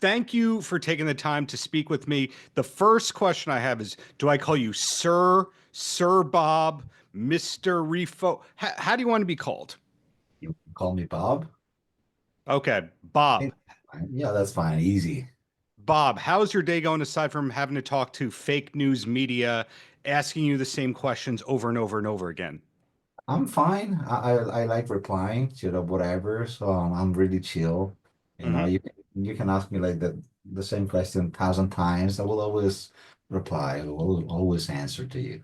Thank you for taking the time to speak with me. The first question I have is, do I call you Sir Bob, Mr. Rifo? How do you want to be called? You can call me Bob. Okay, Bob. Hey, yeah, that's fine. Easy. Bob, how's your day going aside from having to talk to fake news media asking you the same questions over and over and over again? I'm fine. I like replying to the whatever, so I'm really chill. You know, Hmm. you can ask me like the same question 1,000 times. I will always reply. I will always answer to you.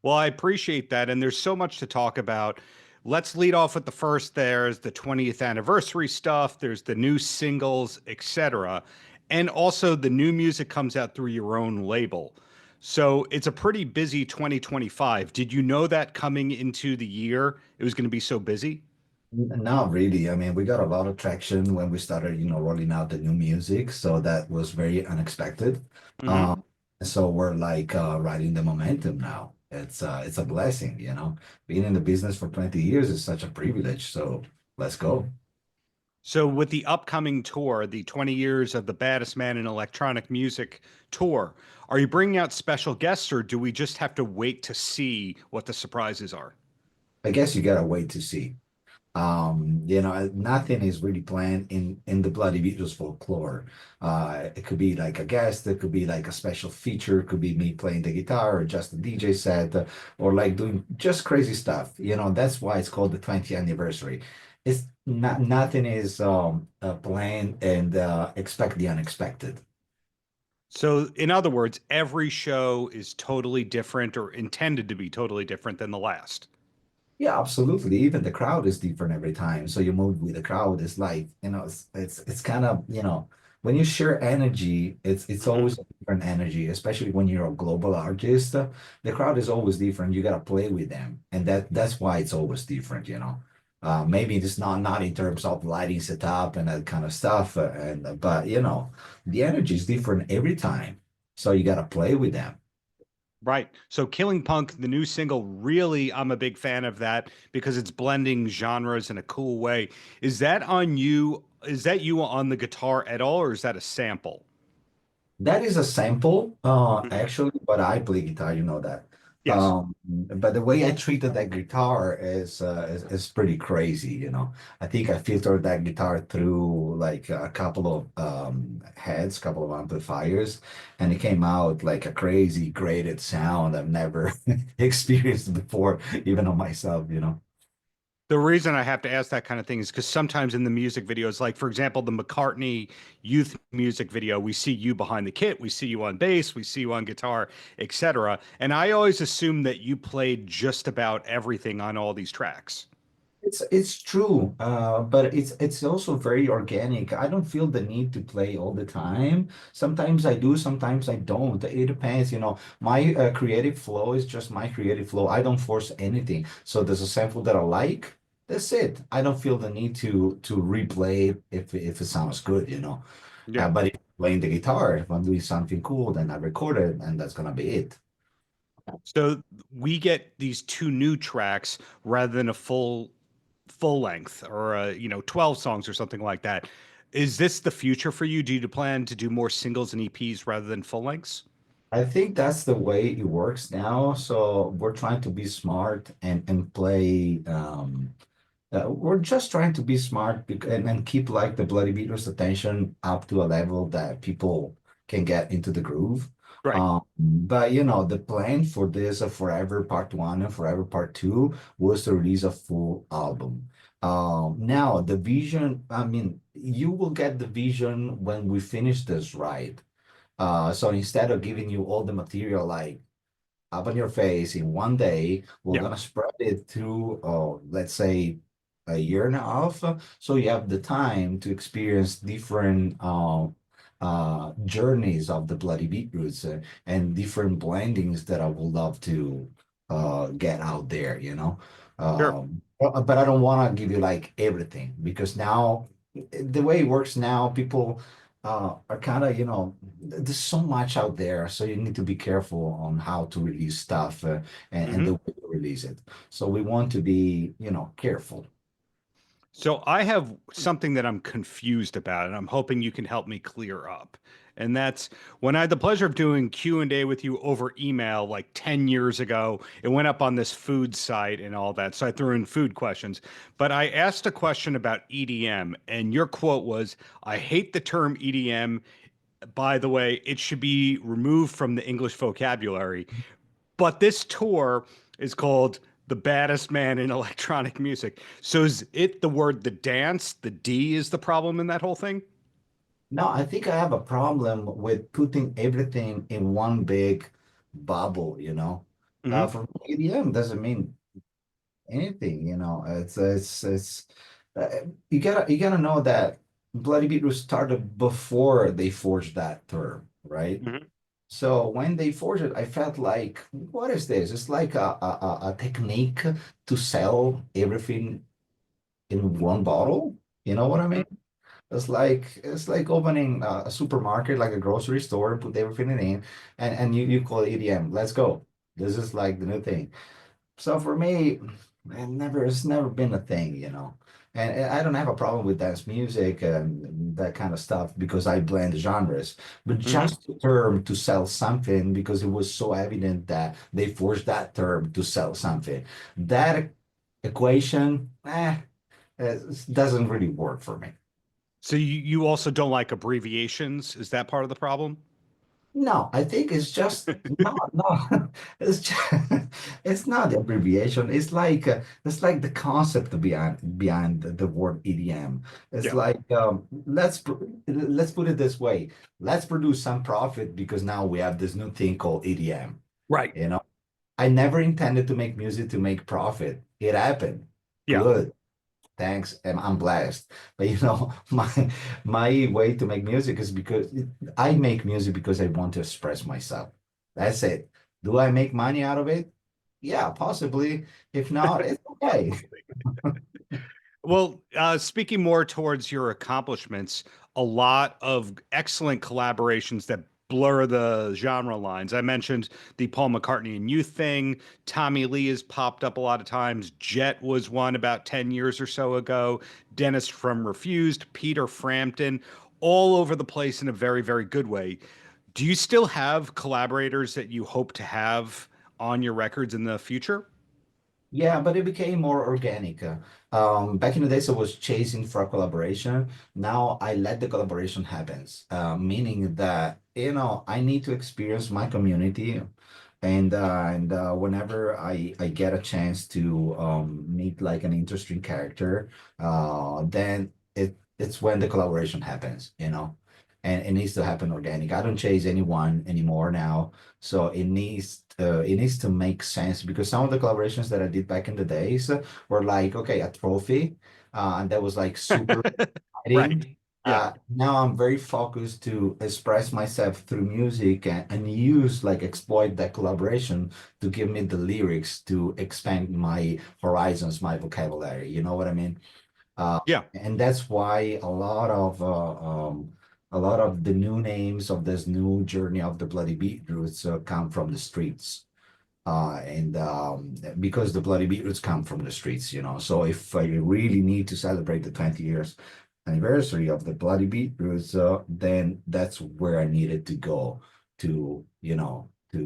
Well, I appreciate that. And there's so much to talk about. Let's lead off with the first. There's the 20th anniversary stuff, there's the new singles, etc. And also the new music comes out through your own label. So it's a pretty busy 2025. Did you know that coming into the year it was going to be so busy? Not really. I mean, we got a lot of traction when we started, rolling out the new music, so that was very unexpected. Hmm. Um, so we're like riding the momentum now. It's a blessing, Being in the business for 20 years is such a privilege. So let's go. So with the upcoming tour, the 20 years of the baddest man in electronic music tour, are you bringing out special guests or do we just have to wait to see what the surprises are? I guess you gotta wait to see. Nothing is really planned in the Bloody Beetroots folklore. It could be like a guest, it could be like a special feature, it could be me playing the guitar or just a DJ set, or like doing just crazy stuff. That's why it's called the 20th anniversary. It's not nothing is planned and expect the unexpected. So, in other words, every show is totally different or intended to be totally different than the last. Yeah, absolutely. Even the crowd is different every time. So you move with the crowd. It's like, it's kind of, when you share energy, it's Hmm. always a different energy, especially when you're a global artist. The crowd is always different. You gotta play with them. And that's why it's always different. Maybe it's not in terms of lighting setup and that kind of stuff. But the energy is different every time. So you gotta play with them. Right. So, Killing Punk, the new single, really, I'm a big fan of that because it's blending genres in a cool way. Is that on you? Is that you on the guitar at all, or is that a sample? That is a sample, Mhm. actually, but I play guitar, you know that. Yes. But the way I treated that guitar is pretty crazy. I think I filtered that guitar through like a couple of heads, couple of amplifiers, and it came out like a crazy graded sound I've never experienced before, even on myself. The reason I have to ask that kind of thing is because sometimes in the music videos, like for example, the McCartney youth music video, we see you behind the kit, we see you on bass, we see you on guitar, etc. And I always assumed that you played just about everything on all these tracks. It's true, but it's also very organic. I don't feel the need to play all the time. Sometimes I do, sometimes I don't. It depends. My creative flow is just my creative flow. I don't force anything. So there's a sample that I like. That's it. I don't feel the need to replay if it sounds good. Yeah. But if I'm playing the guitar, if I'm doing something cool, then I record it, and that's gonna be it. So we get these two new tracks rather than a full length or 12 songs or something like that. Is this the future for you? Do you plan to do more singles and EPs rather than full lengths? I think that's the way it works now. So we're trying to be smart and play. We're just trying to be smart and keep like the Bloody Beaters attention up to a level that people can get into the groove. Right. But the plan for this Forever Part One and Forever Part Two was to release a full album. Now the vision. I mean, you will get the vision when we finish this, right? So instead of giving you all the material like up on your face in one day, we're Yeah. gonna spread it through, let's say, a year and a half. So you have the time to experience different journeys of the Bloody Beetroots and different blendings that I would love to get out there. Sure. But I don't want to give you like everything because now the way it works now, people are kind of, there's so much out there, so you need to be careful on how to release stuff and Hmm. the way to release it. So we want to be, careful. So I have something that I'm confused about, and I'm hoping you can help me clear up. And that's when I had the pleasure of doing Q&A with you over email like 10 years ago. It went up on this food site and all that. So I threw in food questions. But I asked a question about EDM, and your quote was, I hate the term EDM. By the way, it should be removed from the English vocabulary. But this tour is called The Baddest Man in Electronic Music. So is it the word the dance? The D is the problem in that whole thing? No, I think I have a problem with putting everything in one big bubble, you know. Hmm. For me, EDM doesn't mean anything, you know. It's uh, you gotta know that Bloody Beetroots started before they forged that term, right? Hmm. So when they forged it, I felt like, what is this? It's like a technique to sell everything in one bottle. You know what I mean? It's like opening a supermarket, like a grocery store, put everything in, and you call it EDM. Let's go. This is like the new thing. So for me, it's never been a thing, you know. And I don't have a problem with dance music and that kind of stuff because I blend genres. But Hmm. just the term to sell something because it was so evident that they forced that term to sell something. That equation, it doesn't really work for me. So you also don't like abbreviations? Is that part of the problem? No, I think it's just no. It's just, it's not the abbreviation. It's like the concept behind the word EDM. It's Yeah. like let's put it this way. Let's produce some profit because now we have this new thing called EDM. Right. You know, I never intended to make music to make profit. It happened. Yeah. Good. Thanks, and I'm blessed. But my way to make music is because I make music because I want to express myself. That's it. Do I make money out of it? Yeah, possibly. If not, it's okay. Well, speaking more towards your accomplishments, a lot of excellent collaborations that blur the genre lines. I mentioned the Paul McCartney and You thing. Tommy Lee has popped up a lot of times. Jet was one about 10 years or so ago. Dennis from Refused, Peter Frampton, all over the place in a very, very good way. Do you still have collaborators that you hope to have on your records in the future? Yeah, but it became more organic. Back in the days, I was chasing for a collaboration. Now I let the collaboration happens, meaning that I need to experience my community, and whenever I get a chance to meet like an interesting character, then it's when the collaboration happens, and it needs to happen organic. I don't chase anyone anymore now. So it needs to make sense because some of the collaborations that I did back in the days were like, okay, a trophy, and that was like super Right. exciting. Yeah. Now I'm very focused to express myself through music and use like exploit that collaboration to give me the lyrics to expand my horizons, my vocabulary. You know what I mean? Yeah. And that's why a lot of the new names of this new journey of the Bloody Beetroots come from the streets. And because the Bloody Beetroots come from the streets, so if I really need to celebrate the 20 years anniversary of the Bloody Beetroots, then that's where I needed to go to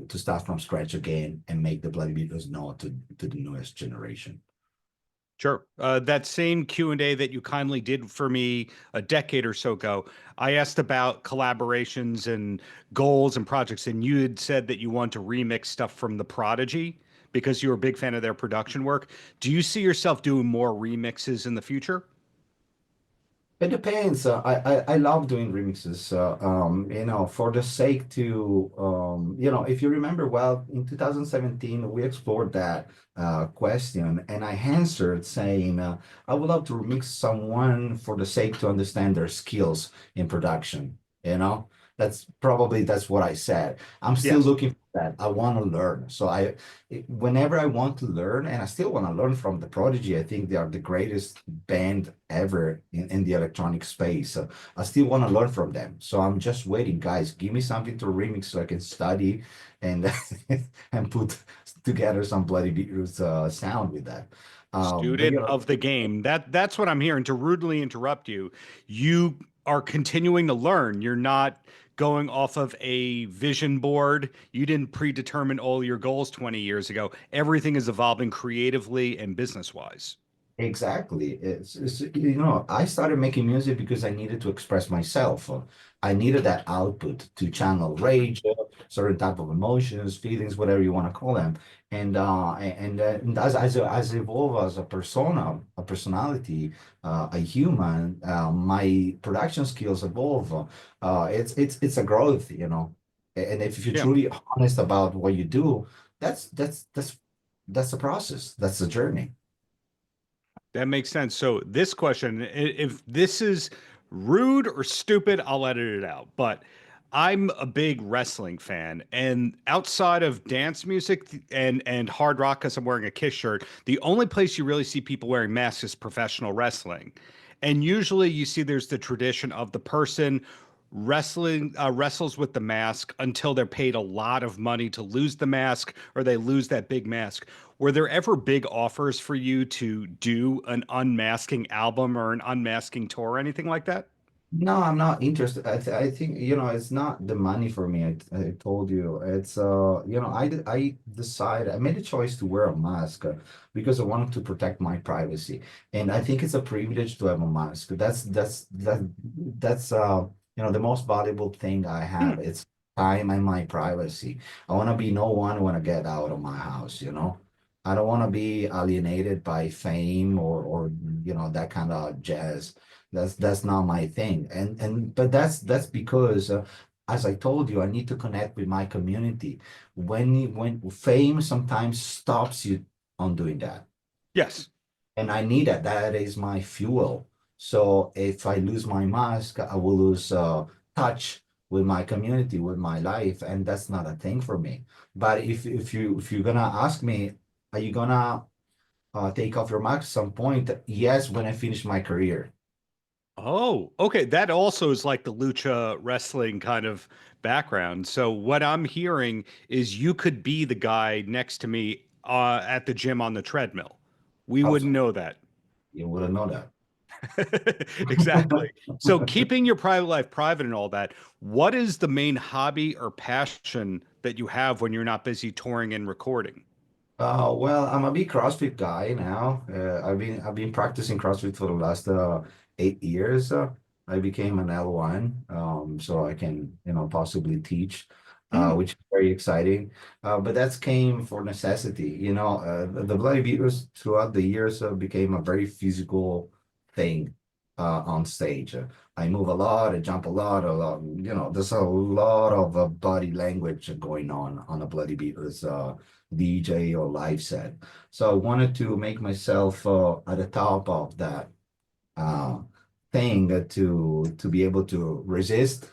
start from scratch again and make the Bloody Beetroots known to the newest generation. Sure. That same Q&A that you kindly did for me a decade or so ago, I asked about collaborations and goals and projects, and you had said that you want to remix stuff from The Prodigy because you're a big fan of their production work. Do you see yourself doing more remixes in the future? It depends. I love doing remixes. For the sake to, if you remember well, in 2017 we explored that question, and I answered saying, I would love to remix someone for the sake to understand their skills in production. That's what I said. I'm still Yes. looking for that. I want to learn. So whenever I want to learn, and I still want to learn from the Prodigy, I think they are the greatest band ever in the electronic space. So I still want to learn from them. So I'm just waiting, guys. Give me something to remix so I can study and and put together some Bloody Beetroots sound with that. But Student of the game. That's what I'm hearing. To rudely interrupt you, you are continuing to learn. You're not going off of a vision board. You didn't predetermine all your goals 20 years ago. Everything is evolving creatively and business wise. exactly. I started making music because I needed to express myself. I needed that output to channel rage, certain type of emotions, feelings, whatever you want to call them. And as I evolve as a persona, a personality, a human, my production skills evolve. It's a growth, you know. And if you're Yeah. truly honest about what you do, that's the process. That's the journey. That makes sense. So this question, if this is rude or stupid, I'll edit it out. But I'm a big wrestling fan, and outside of dance music and hard rock, because I'm wearing a Kiss shirt, the only place you really see people wearing masks is professional wrestling. And usually you see there's the tradition of the person wrestles with the mask until they're paid a lot of money to lose the mask or they lose that big mask. Were there ever big offers for you to do an unmasking album or an unmasking tour or anything like that? No, I'm not interested. I think, it's not the money for me. I told you. It's I decided I made a choice to wear a mask because I wanted to protect my privacy. And I think it's a privilege to have a mask. That's the most valuable thing I have. Hmm. It's time and my privacy. I want to be no one when I get out of my house, you know. I don't want to be alienated by fame or that kind of jazz. That's not my thing. But that's because as I told you, I need to connect with my community. When fame sometimes stops you on doing that. Yes. And I need that. That is my fuel. So if I lose my mask, I will lose touch with my community, with my life, and that's not a thing for me. But if you're gonna ask me, are you gonna take off your mask at some point? Yes, when I finish my career. Oh, okay. That also is like the lucha wrestling kind of background. So what I'm hearing is you could be the guy next to me at the gym on the treadmill. We wouldn't Absolutely. know that. You wouldn't know Exactly. So that. keeping your private life private and all that, what is the main hobby or passion that you have when you're not busy touring and recording? Well, I'm a big CrossFit guy now. I've been practicing CrossFit for the last 8 years. I became an L1, so I can possibly teach, Hmm. which is very exciting. But that's came for necessity. The Bloody Beatles throughout the years became a very physical thing on stage. I move a lot, I jump a lot, a lot. There's a lot of body language going on the Bloody Beatles. DJ or live set. So I wanted to make myself at the top of that uh, thing to be able to resist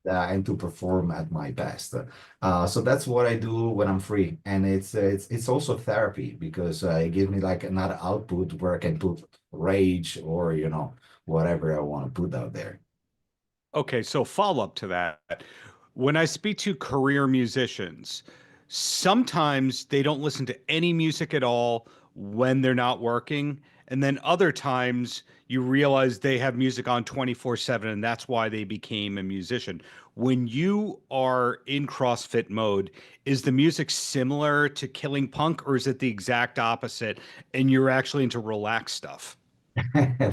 and to perform at my best. So that's what I do when I'm free, and it's also therapy because it gives me like another output where I can put rage or whatever I want to put out there. Okay, so follow up to that. When I speak to career musicians, sometimes they don't listen to any music at all when they're not working. And then other times you realize they have music on 24/7, and that's why they became a musician. When you are in CrossFit mode, is the music similar to Killing Punk, or is it the exact opposite and you're actually into relaxed stuff?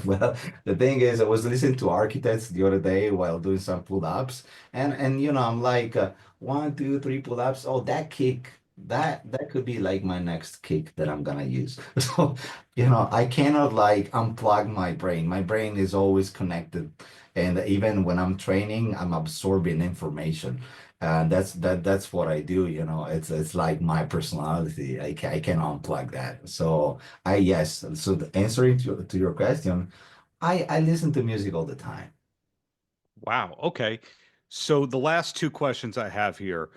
Well, the thing is, I was listening to Architects the other day while doing some pull-ups, and I'm like, 1, 2, 3 pull-ups. Oh, that kick, that could be like my next kick that I'm gonna use. So, I cannot like unplug my brain. My brain is always connected, and even when I'm training, I'm absorbing information. And that's what I do, it's like my personality. I can unplug that. So yes. So answering to your question, I listen to music all the time. Wow. Okay. So the last two questions I have here.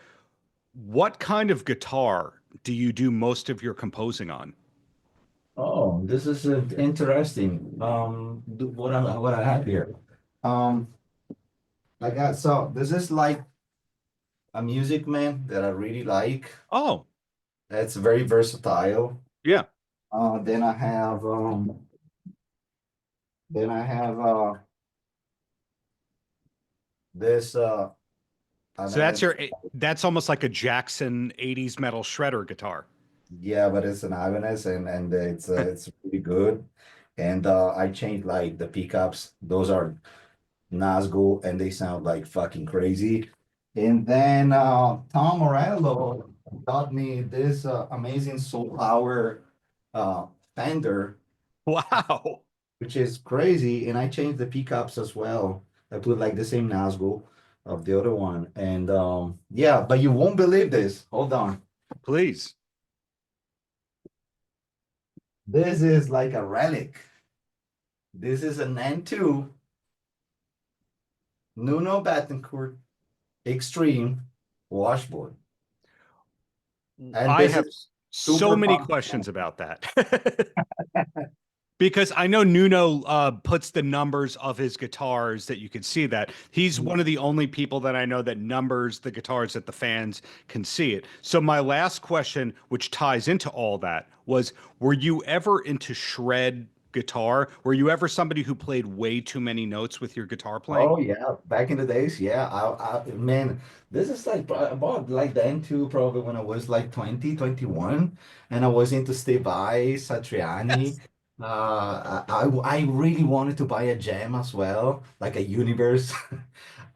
What kind of guitar do you do most of your composing on? Oh, this is interesting. What I have here. Um, I got so this is like a music man that I really like. Oh, It's very versatile. yeah. Then I have this an So that's Ibanez. that's almost like a Jackson 80s metal shredder guitar. Yeah, but it's an Ibanez and it's really good. And I changed like the pickups. Those are Nazgul and they sound like fucking crazy. And then Tom Morello got me this amazing Soul Power uh, Fender, Wow. which is crazy. And I changed the pickups as well. I put like the same Nazgul of the other one. And yeah, but you won't believe this. Hold on. Please. This is like a relic. This is an N2 Nuno Betancourt Extreme washboard. And I this have is so super many fun. questions about that. Because I know Nuno puts the numbers of his guitars that you can see that. He's one of the only people that I know that numbers the guitars that the fans can see it. So my last question, which ties into all that, was were you ever into shred guitar? Were you ever somebody who played way too many notes with your guitar playing? Oh yeah, back in the days, yeah. Man, this is like about like the N2 probably when I was like 20, 21, and I was into Steve Vai, Satriani. Yes. I really wanted to buy a Gem as well, like a Universe.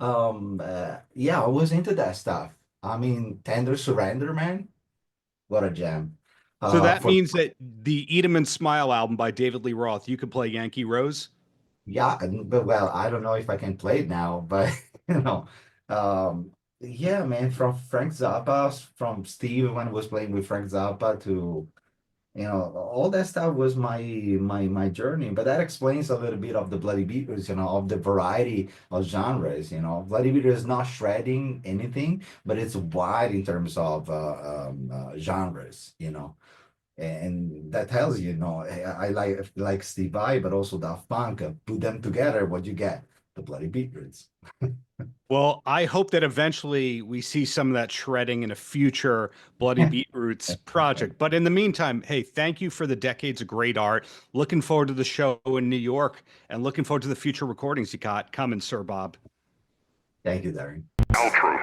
Yeah, I was into that stuff. I mean, Tender Surrender, man, what a jam. So that For means that the Eat 'em and Smile album by David Lee Roth, you could play Yankee Rose. Yeah, but well, I don't know if I can play it now, but you know, yeah, man, from Frank Zappa, from Steve when I was playing with Frank Zappa to, all that stuff was my journey. But that explains a little bit of the Bloody Beatles, of the variety of genres. Bloody Beatles is not shredding anything, but it's wide in terms of genres. And that tells you, I like Steve Vai, but also Daft Punk. Put them together, what you get? The Bloody Beetroots. Well, I hope that eventually we see some of that shredding in a future Bloody Beetroots project. But in the meantime, hey, thank you for the decades of great art. Looking forward to the show in New York and looking forward to the future recordings you got coming, Sir Bob. Thank you, Darren. Paltrow.